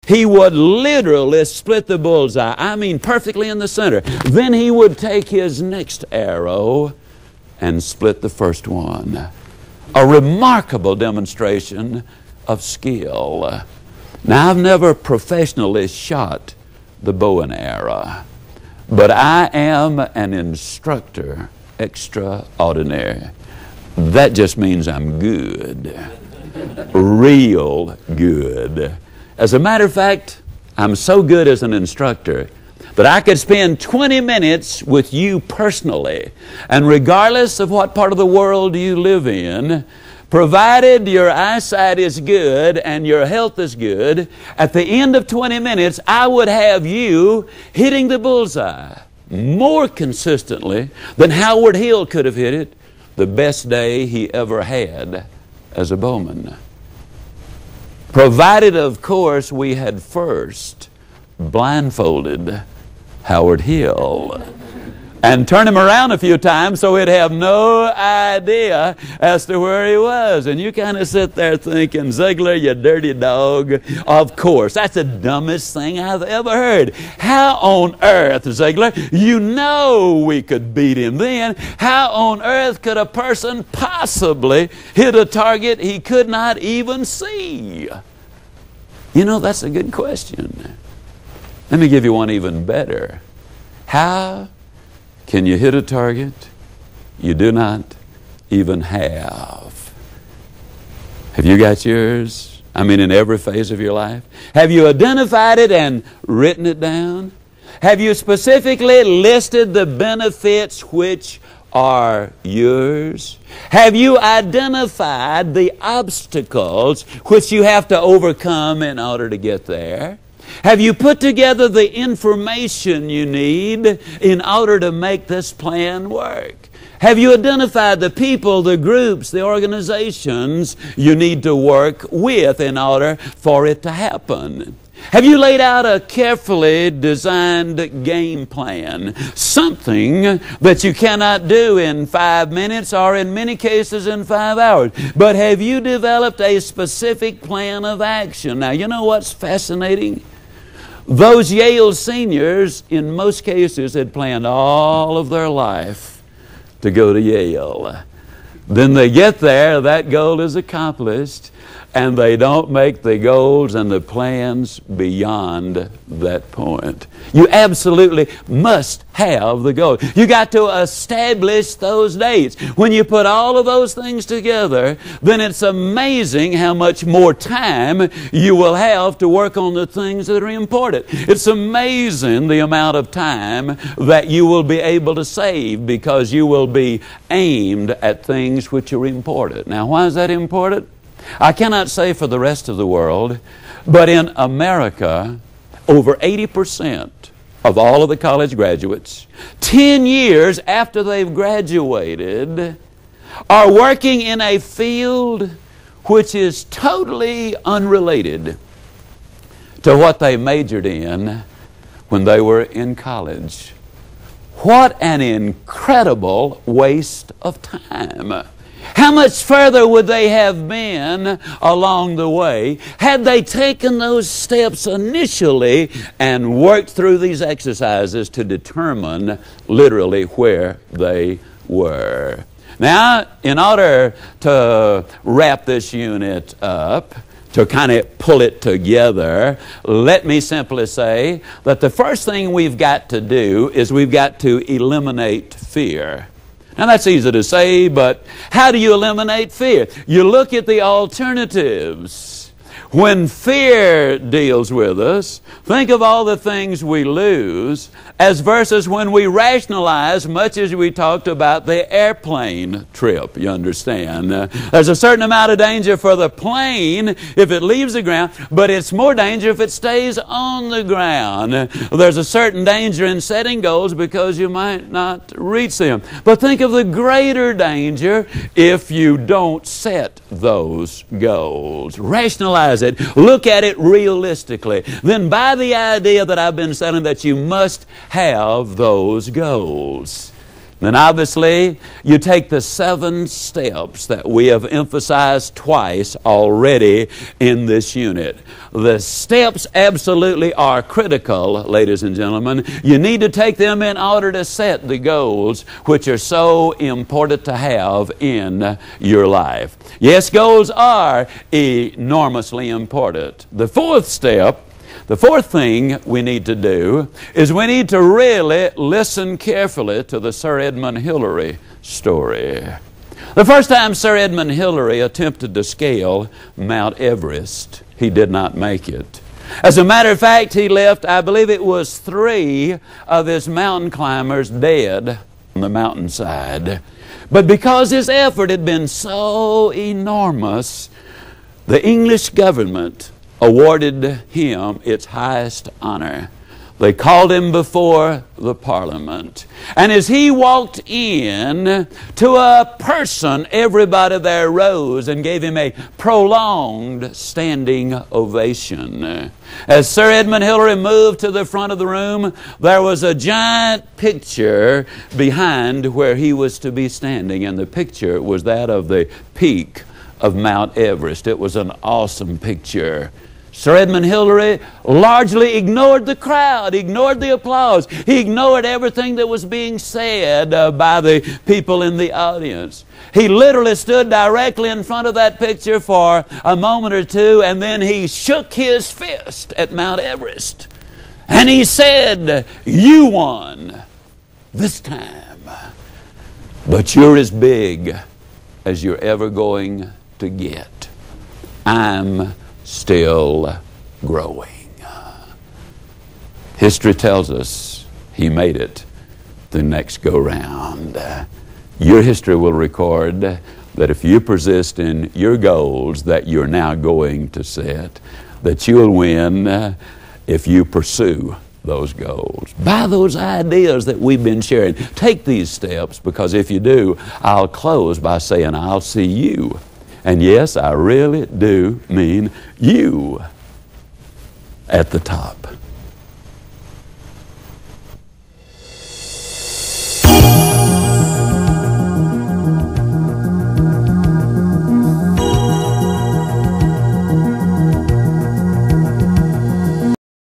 He would literally split the bullseye. I mean, perfectly in the center. Then he would take his next arrow and split the first one. A remarkable demonstration of skill. Now, I've never professionally shot the bow and arrow, but I am an instructor extraordinary. That just means I'm good. Real good. As a matter of fact, I'm so good as an instructor that I could spend 20 minutes with you personally, and regardless of what part of the world you live in, provided your eyesight is good and your health is good, at the end of 20 minutes, I would have you hitting the bullseye more consistently than Howard Hill could have hit it the best day he ever had as a bowman. Provided, of course, we had first blindfolded Howard Hill and turn him around a few times so he'd have no idea as to where he was. And you kind of sit there thinking, Ziegler, you dirty dog. Of course, that's the dumbest thing I've ever heard. How on earth, Ziegler, you know we could beat him then. How on earth could a person possibly hit a target he could not even see? You know, that's a good question. Let me give you one even better. How can you hit a target you do not even have? Have you got yours? I mean, in every phase of your life? Have you identified it and written it down? Have you specifically listed the benefits which are yours? Have you identified the obstacles which you have to overcome in order to get there? Have you put together the information you need in order to make this plan work? Have you identified the people, the groups, the organizations you need to work with in order for it to happen? Have you laid out a carefully designed game plan? Something that you cannot do in 5 minutes or in many cases in 5 hours. But have you developed a specific plan of action? Now, you know what's fascinating? Those Yale seniors, in most cases, had planned all of their life to go to Yale. Then they get there, that goal is accomplished, and they don't make the goals and the plans beyond that point. You absolutely must have the goal. You got to establish those dates. When you put all of those things together, then it's amazing how much more time you will have to work on the things that are important. It's amazing the amount of time that you will be able to save because you will be aimed at things which are important. Now, why is that important? I cannot say for the rest of the world, but in America, over 80% of all of the college graduates, 10 years after they've graduated, are working in a field which is totally unrelated to what they majored in when they were in college. What an incredible waste of time. How much further would they have been along the way had they taken those steps initially and worked through these exercises to determine literally where they were? Now, in order to wrap this unit up, to kind of pull it together, let me simply say that the first thing we've got to do is we've got to eliminate fear. Now, that's easy to say, but how do you eliminate fear? You look at the alternatives. When fear deals with us, think of all the things we lose as versus when we rationalize, much as we talked about the airplane trip, you understand. There's a certain amount of danger for the plane if it leaves the ground, but it's more danger if it stays on the ground. There's a certain danger in setting goals because you might not reach them. But think of the greater danger if you don't set those goals. Rationalize it. Look at it realistically. Then buy the idea that I've been selling that you must have those goals. Then obviously, you take the 7 steps that we have emphasized twice already in this unit. The steps absolutely are critical, ladies and gentlemen. You need to take them in order to set the goals which are so important to have in your life. Yes, goals are enormously important. The 4th step, the 4th thing we need to do is we need to really listen carefully to the Sir Edmund Hillary story. The first time Sir Edmund Hillary attempted to scale Mount Everest, he did not make it. As a matter of fact, he left, I believe it was 3 of his mountain climbers dead on the mountainside. But because his effort had been so enormous, the English government awarded him its highest honor. They called him before the Parliament. And as he walked in, to a person, everybody there rose and gave him a prolonged standing ovation. As Sir Edmund Hillary moved to the front of the room, there was a giant picture behind where he was to be standing, and the picture was that of the peak of Mount Everest. It was an awesome picture. Sir Edmund Hillary largely ignored the crowd, ignored the applause. He ignored everything that was being said by the people in the audience. He literally stood directly in front of that picture for a moment or two, and then he shook his fist at Mount Everest. And he said, "You won this time, but you're as big as you're ever going to get. I'm still growing." History tells us he made it the next go-round. Your history will record that if you persist in your goals that you're now going to set, that you'll win if you pursue those goals. By those ideas that we've been sharing, take these steps, because if you do, I'll close by saying I'll see you. And yes, I really do mean you at the top.